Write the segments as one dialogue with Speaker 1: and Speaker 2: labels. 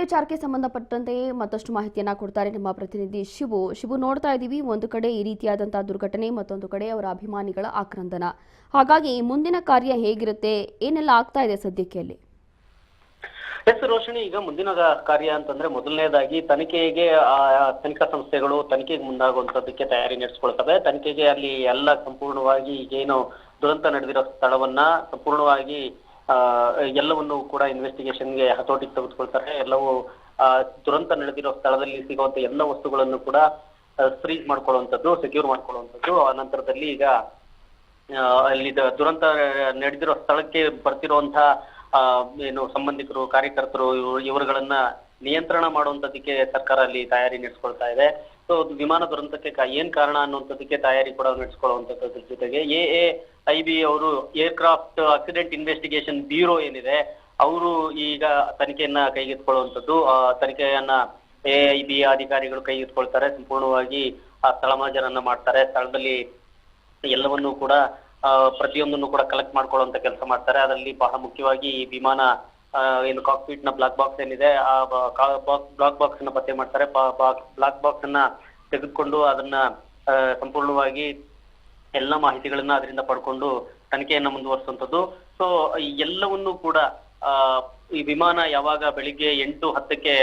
Speaker 1: ವಿಚಾರಕ್ಕೆ ಸಂಬಂಧಪಟ್ಟಂತೆ ಮತ್ತಷ್ಟು ಮಾಹಿತಿಯನ್ನ ಕೊಡ್ತಾರೆ ನಮ್ಮ ಪ್ರತಿನಿಧಿ ಶಿವು ನೋಡ್ತಾ ಇದ್ದೀವಿ, ಒಂದು ಕಡೆ ಈ ರೀತಿಯಾದಂತಹ ದುರ್ಘಟನೆ, ಮತ್ತೊಂದು ಕಡೆ ಅವರ ಅಭಿಮಾನಿಗಳ ಆಕ್ರಂದನ. ಹಾಗಾಗಿ ಮುಂದಿನ ಕಾರ್ಯ ಹೇಗಿರುತ್ತೆ, ಏನೆಲ್ಲ ಆಗ್ತಾ ಇದೆ ಸದ್ಯಕ್ಕೆ ಅಲ್ಲಿ?
Speaker 2: ಎಸ್ ರೋಷಿಣಿ, ಈಗ ಮುಂದಿನ ಕಾರ್ಯ ಅಂತಂದ್ರೆ ಮೊದಲನೇದಾಗಿ ತನಿಖೆಗೆ ತನಿಖಾ ಸಂಸ್ಥೆಗಳು ತನಿಖೆಗೆ ಮುಂದಾಗುವಂತದಕ್ಕೆ ತಯಾರಿ ನಡೆಸ್ಕೊಳ್ತವೆ. ತನಿಖೆಗೆ ಅಲ್ಲಿ ಎಲ್ಲ ಸಂಪೂರ್ಣವಾಗಿ ಈಗೇನು ದುರಂತ ನಡೆದಿರೋ ಸ್ಥಳವನ್ನ ಸಂಪೂರ್ಣವಾಗಿ ಎಲ್ಲವನ್ನು ಕೂಡ ಇನ್ವೆಸ್ಟಿಗೇಷನ್ಗೆ ಹತೋಟಿಗೆ ತೆಗೆದುಕೊಳ್ತಾರೆ. ಎಲ್ಲವೂ ದುರಂತ ನಡೆದಿರೋ ಸ್ಥಳದಲ್ಲಿ ಸಿಗುವಂತ ಎಲ್ಲ ವಸ್ತುಗಳನ್ನು ಕೂಡ ಫ್ರೀಸ್ ಮಾಡ್ಕೊಳ್ಳುವಂಥದ್ದು, ಸೆಕ್ಯೂರ್ ಮಾಡ್ಕೊಳ್ಳುವಂಥದ್ದು. ಆ ನಂತರದಲ್ಲಿ ಈಗ ಅಲ್ಲಿ ದುರಂತ ನಡೆದಿರೋ ಸ್ಥಳಕ್ಕೆ ಬರ್ತಿರುವಂತಹ ಏನು ಸಂಬಂಧಿಕರು, ಕಾರ್ಯಕರ್ತರು ಇವರುಗಳನ್ನ ನಿಯಂತ್ರಣ ಮಾಡುವಂತದಕ್ಕೆ ಸರ್ಕಾರ ಅಲ್ಲಿ ತಯಾರಿ ನಡೆಸ್ಕೊಳ್ತಾ ಇದೆ. ಸೊ ವಿಮಾನ ದುರಂತಕ್ಕೆ ಏನ್ ಕಾರಣ ಅನ್ನುವಂಥದಕ್ಕೆ ತಯಾರಿ ಕೂಡ ನಡೆಸ್ಕೊಳ್ಳುವಂತದ್ರ ಜೊತೆಗೆ AAIB ಅವರು ಏರ್ಕ್ರಾಫ್ಟ್ ಆಕ್ಸಿಡೆಂಟ್ ಇನ್ವೆಸ್ಟಿಗೇಷನ್ ಬ್ಯೂರೋ ಏನಿದೆ ಅವರು ಈಗ ತನಿಖೆಯನ್ನ ಕೈಗೆತ್ತಿಕೊಳ್ಳುವಂಥದ್ದು. ತನಿಖೆಯನ್ನ AAIB ಅಧಿಕಾರಿಗಳು ಕೈಗೆತ್ತಿಕೊಳ್ತಾರೆ. ಸಂಪೂರ್ಣವಾಗಿ ಆ ಸ್ಥಳ ಮಾಜರನ್ನ ಮಾಡ್ತಾರೆ. ಸ್ಥಳದಲ್ಲಿ ಎಲ್ಲವನ್ನೂ ಕೂಡ ಪ್ರತಿಯೊಂದನ್ನು ಕೂಡ ಕಲೆಕ್ಟ್ ಮಾಡ್ಕೊಳ್ಳುವಂತ ಕೆಲಸ ಮಾಡ್ತಾರೆ. ಅದರಲ್ಲಿ ಬಹಳ ಮುಖ್ಯವಾಗಿ ಈ ವಿಮಾನ ಏನು ಕಾಕ್ಪಿಟ್ ನ ಬ್ಲಾಕ್ ಬಾಕ್ಸ್ ಏನಿದೆ ಆ ಬ್ಲಾಕ್ ಬಾಕ್ಸ್ ಅನ್ನ ಪತ್ತೆ ಮಾಡ್ತಾರೆ. ಬ್ಲಾಕ್ ಬಾಕ್ಸ್ ಅನ್ನ ತೆಗೆದುಕೊಂಡು ಅದನ್ನ ಸಂಪೂರ್ಣವಾಗಿ ಎಲ್ಲ ಮಾಹಿತಿಗಳನ್ನ ಅದರಿಂದ ಪಡ್ಕೊಂಡು ತನಿಖೆಯನ್ನ ಮುಂದುವರಿಸುವಂಥದ್ದು. ಸೊ ಎಲ್ಲವನ್ನೂ ಕೂಡ ಈ ವಿಮಾನ ಯಾವಾಗ ಬೆಳಿಗ್ಗೆ 8:10ಕ್ಕೆ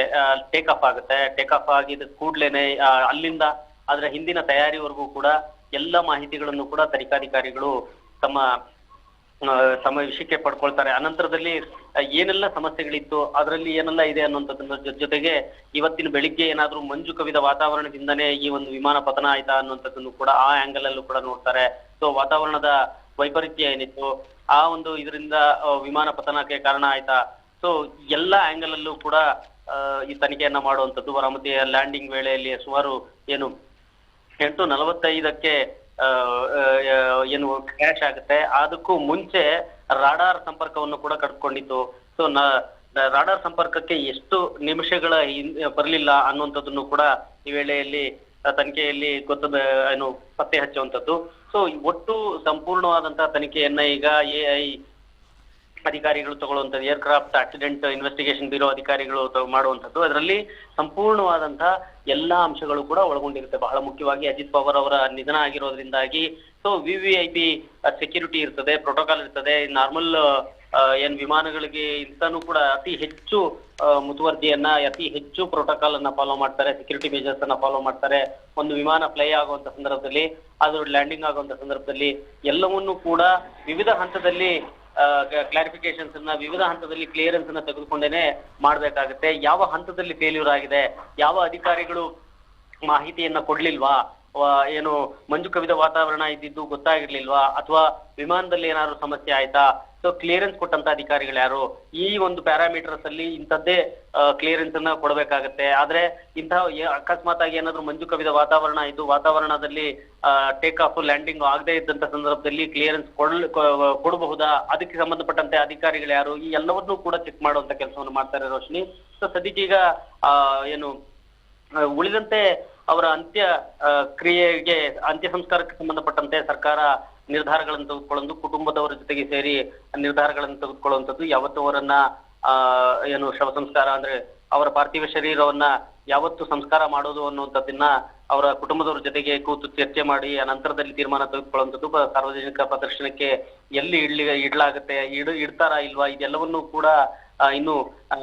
Speaker 2: ಟೇಕ್ ಆಫ್ ಆಗುತ್ತೆ, ಟೇಕ್ ಆಫ್ ಆಗಿದ ಕೂಡ್ಲೇನೆ ಅಲ್ಲಿಂದ ಅದರ ಹಿಂದಿನ ತಯಾರಿವರೆಗೂ ಕೂಡ ಎಲ್ಲ ಮಾಹಿತಿಗಳನ್ನು ಕೂಡ ತನಿಖಾಧಿಕಾರಿಗಳು ತಮ್ಮ ವಿಷಯಕ್ಕೆ ಪಡ್ಕೊಳ್ತಾರೆ. ಅನಂತರದಲ್ಲಿ ಏನೆಲ್ಲ ಸಮಸ್ಯೆಗಳಿತ್ತು, ಅದರಲ್ಲಿ ಏನೆಲ್ಲ ಇದೆ ಅನ್ನುವಂಥದ್ರ ಜೊತೆಗೆ ಇವತ್ತಿನ ಬೆಳಿಗ್ಗೆ ಏನಾದ್ರೂ ಮಂಜು ಕವಿದ ವಾತಾವರಣದಿಂದನೇ ಈ ಒಂದು ವಿಮಾನ ಪತನ ಆಯ್ತಾ ಅನ್ನುವಂಥದ್ದನ್ನು ಕೂಡ ಆ ಆಂಗಲ್ ಅಲ್ಲೂ ಕೂಡ ನೋಡ್ತಾರೆ. ಸೊ ವಾತಾವರಣದ ವೈಪರೀತ್ಯ ಏನಿತ್ತು, ಆ ಒಂದು ಇದರಿಂದ ವಿಮಾನ ಪತನಕ್ಕೆ ಕಾರಣ ಆಯ್ತಾ, ಸೊ ಎಲ್ಲ ಆಂಗಲ್ ಅಲ್ಲೂ ಕೂಡ ಈ ತನಿಖೆಯನ್ನ ಮಾಡುವಂಥದ್ದು. ಮತ್ತೆ ಲ್ಯಾಂಡಿಂಗ್ ವೇಳೆಯಲ್ಲಿ ಸುಮಾರು ಏನು 8:45ಕ್ಕೆ ಏನು ಕ್ರ್ಯಾಶ್ ಆಗುತ್ತೆ, ಅದಕ್ಕೂ ಮುಂಚೆ ರಾಡಾರ್ ಸಂಪರ್ಕವನ್ನು ಕೂಡ ಕಟ್ಕೊಂಡಿತ್ತು. ಸೊ ರಾಡಾರ್ ಸಂಪರ್ಕಕ್ಕೆ ಎಷ್ಟು ನಿಮಿಷಗಳ ಬರಲಿಲ್ಲ ಅನ್ನುವಂಥದ್ದನ್ನು ಕೂಡ ಈ ವೇಳೆಯಲ್ಲಿ ತನಿಖೆಯಲ್ಲಿ ಏನು ಪತ್ತೆ ಹಚ್ಚುವಂಥದ್ದು. ಸೊ ಒಟ್ಟು ಸಂಪೂರ್ಣವಾದಂತಹ ತನಿಖೆಯನ್ನ ಈಗ AI ಅಧಿಕಾರಿಗಳು ತಗೊಳ್ಳುವಂಥದ್ದು, ಏರ್ಕ್ರಾಫ್ಟ್ ಆಕ್ಸಿಡೆಂಟ್ ಇನ್ವೆಸ್ಟಿಗೇಷನ್ ಬ್ಯೂರೋ ಅಧಿಕಾರಿಗಳು ಮಾಡುವಂಥದ್ದು. ಅದರಲ್ಲಿ ಸಂಪೂರ್ಣವಾದಂತಹ ಎಲ್ಲಾ ಅಂಶಗಳು ಕೂಡ ಒಳಗೊಂಡಿರುತ್ತೆ. ಬಹಳ ಮುಖ್ಯವಾಗಿ ಅಜಿತ್ ಪವಾರ್ ಅವರ ನಿಧನ ಆಗಿರೋದ್ರಿಂದಾಗಿ ಸೊ VVIP ಸೆಕ್ಯೂರಿಟಿ ಇರ್ತದೆ, ಪ್ರೋಟೋಕಾಲ್ ಇರ್ತದೆ. ನಾರ್ಮಲ್ ಏನ್ ವಿಮಾನಗಳಿಗೆ ಇಂತಾನು ಕೂಡ ಅತಿ ಹೆಚ್ಚು ಮುತುವರ್ಜಿಯನ್ನ, ಅತಿ ಹೆಚ್ಚು ಪ್ರೋಟೋಕಾಲ್ ಅನ್ನ ಫಾಲೋ ಮಾಡ್ತಾರೆ, ಸೆಕ್ಯೂರಿಟಿ ಮೆಜರ್ಸ್ ಅನ್ನ ಫಾಲೋ ಮಾಡ್ತಾರೆ. ಒಂದು ವಿಮಾನ ಫ್ಲೈ ಆಗುವಂತ ಸಂದರ್ಭದಲ್ಲಿ, ಅದು ಲ್ಯಾಂಡಿಂಗ್ ಆಗುವಂತ ಸಂದರ್ಭದಲ್ಲಿ ಎಲ್ಲವನ್ನೂ ಕೂಡ ವಿವಿಧ ಹಂತದಲ್ಲಿ ಕ್ಲಾರಿಫಿಕೇಶನ್ಸ್ ಅನ್ನ, ವಿವಿಧ ಹಂತದಲ್ಲಿ ಕ್ಲಿಯರೆನ್ಸ್ ಅನ್ನ ತೆಗೆದುಕೊಂಡೇನೆ ಮಾಡ್ಬೇಕಾಗುತ್ತೆ. ಯಾವ ಹಂತದಲ್ಲಿ ಫೇಲ್ಯೂರ್ ಆಗಿದೆ, ಯಾವ ಅಧಿಕಾರಿಗಳು ಮಾಹಿತಿಯನ್ನ ಕೊಡ್ಲಿಲ್ವಾ, ಏನು ಮಂಜು ಕವಿದ ವಾತಾವರಣ ಇದ್ದಿದ್ದು ಗೊತ್ತಾಗಿರ್ಲಿಲ್ವಾ, ಅಥವಾ ವಿಮಾನದಲ್ಲಿ ಏನಾದ್ರು ಸಮಸ್ಯೆ ಆಯ್ತಾ, ಸೊ ಕ್ಲಿಯರೆನ್ಸ್ ಕೊಟ್ಟಂತ ಅಧಿಕಾರಿಗಳು ಯಾರು, ಈ ಒಂದು ಪ್ಯಾರಾಮೀಟರ್ಸ್ ಅಲ್ಲಿ ಇಂಥದ್ದೇ ಕ್ಲಿಯರೆನ್ಸ್ ಅನ್ನ ಕೊಡಬೇಕಾಗತ್ತೆ. ಆದ್ರೆ ಇಂತಹ ಅಕಸ್ಮಾತ್ ಆಗಿ ಏನಾದ್ರು ಮಂಜು ಕವಿದ ವಾತಾವರಣ ಇದ್ದು ವಾತಾವರಣದಲ್ಲಿ ಟೇಕ್ ಆಫ್ ಲ್ಯಾಂಡಿಂಗ್ ಆಗದೆ ಇದ್ದಂತ ಸಂದರ್ಭದಲ್ಲಿ ಕ್ಲಿಯರೆನ್ಸ್ ಕೊಡಬಹುದಾ, ಅದಕ್ಕೆ ಸಂಬಂಧಪಟ್ಟಂತೆ ಅಧಿಕಾರಿಗಳು ಯಾರು, ಈ ಎಲ್ಲವನ್ನೂ ಕೂಡ ಚೆಕ್ ಮಾಡುವಂತ ಕೆಲಸವನ್ನು ಮಾಡ್ತಾರೆ ರೋಶಿನಿ. ಸೊ ಸದ್ಯಕ್ಕೆ ಈಗ ಏನು ಉಳಿದಂತೆ ಅವರ ಕ್ರಿಯೆಗೆ ಅಂತ್ಯ ಸಂಸ್ಕಾರಕ್ಕೆ ಸಂಬಂಧಪಟ್ಟಂತೆ ಸರ್ಕಾರ ನಿರ್ಧಾರಗಳನ್ನು ತೆಗೆದುಕೊಳ್ಳೋದು, ಕುಟುಂಬದವರ ಜೊತೆಗೆ ಸೇರಿ ನಿರ್ಧಾರಗಳನ್ನು ತೆಗೆದುಕೊಳ್ಳುವಂಥದ್ದು. ಯಾವತ್ತು ಅವರನ್ನ ಏನು ಶವ ಸಂಸ್ಕಾರ ಅಂದ್ರೆ ಅವರ ಪಾರ್ಥಿವ ಶರೀರವನ್ನ ಯಾವತ್ತು ಸಂಸ್ಕಾರ ಮಾಡೋದು ಅನ್ನುವಂಥದ್ದನ್ನ ಅವರ ಕುಟುಂಬದವರ ಜೊತೆಗೆ ಕೂತು ಚರ್ಚೆ ಮಾಡಿ ಆ ನಂತರದಲ್ಲಿ ತೀರ್ಮಾನ ತೆಗೆದುಕೊಳ್ಳುವಂಥದ್ದು. ಸಾರ್ವಜನಿಕ ಪ್ರದರ್ಶನಕ್ಕೆ ಎಲ್ಲಿ ಇಡ್ಲಾಗುತ್ತೆ, ಇಡ್ತಾರಾ ಇಲ್ವಾ, ಇದೆಲ್ಲವನ್ನೂ ಕೂಡ ಇನ್ನು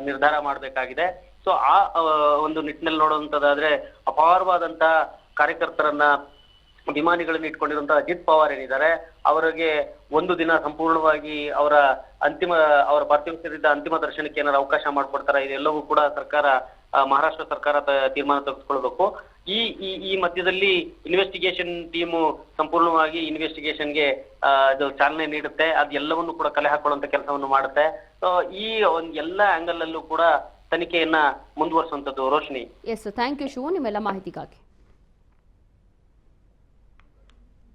Speaker 2: ನಿರ್ಧಾರ ಮಾಡಬೇಕಾಗಿದೆ. ಸೊ ಆ ಒಂದು ನಿಟ್ಟಿನಲ್ಲಿ ನೋಡುವಂತದ್ದಾದ್ರೆ ಅಪಾರವಾದಂತ ಕಾರ್ಯಕರ್ತರನ್ನ, ಅಭಿಮಾನಿಗಳನ್ನ ಇಟ್ಕೊಂಡಿರುವಂತಹ ಅಜಿತ್ ಪವಾರ್ ಏನಿದ್ದಾರೆ ಅವರಿಗೆ ಒಂದು ದಿನ ಸಂಪೂರ್ಣವಾಗಿ ಅವರ ಪಾರ್ಥಿವ ಶರೀರದ ಅಂತಿಮ ದರ್ಶನಕ್ಕೆ ಏನಾದ್ರು ಅವಕಾಶ ಮಾಡ್ಕೊಡ್ತಾರ, ಇದೆಲ್ಲವೂ ಕೂಡ ಸರ್ಕಾರ, ಮಹಾರಾಷ್ಟ್ರ ಸರ್ಕಾರ ತೀರ್ಮಾನ ತೆಗೆದುಕೊಳ್ಬೇಕು. ಈ ಮಧ್ಯದಲ್ಲಿ ಇನ್ವೆಸ್ಟಿಗೇಷನ್ ಟೀಮು ಸಂಪೂರ್ಣವಾಗಿ ಇನ್ವೆಸ್ಟಿಗೇಷನ್ಗೆ ಅದು ಚಾಲನೆ ನೀಡುತ್ತೆ. ಅದೆಲ್ಲವನ್ನು ಕೂಡ ಕಲೆ ಹಾಕೊಳ್ಳುವಂತ ಕೆಲಸವನ್ನು ಮಾಡುತ್ತೆ. ಈ ಒಂದು ಎಲ್ಲ ಆಂಗಲ್ ಅಲ್ಲೂ ಕೂಡ ತನಿಖೆಯನ್ನ ಮುಂದುವರಿಸುವಂತದ್ದು Roshini.
Speaker 1: Yes, thank you Shivu, ನಿಮ್ಮೆಲ್ಲ ಮಾಹಿತಿಗಾಗಿ.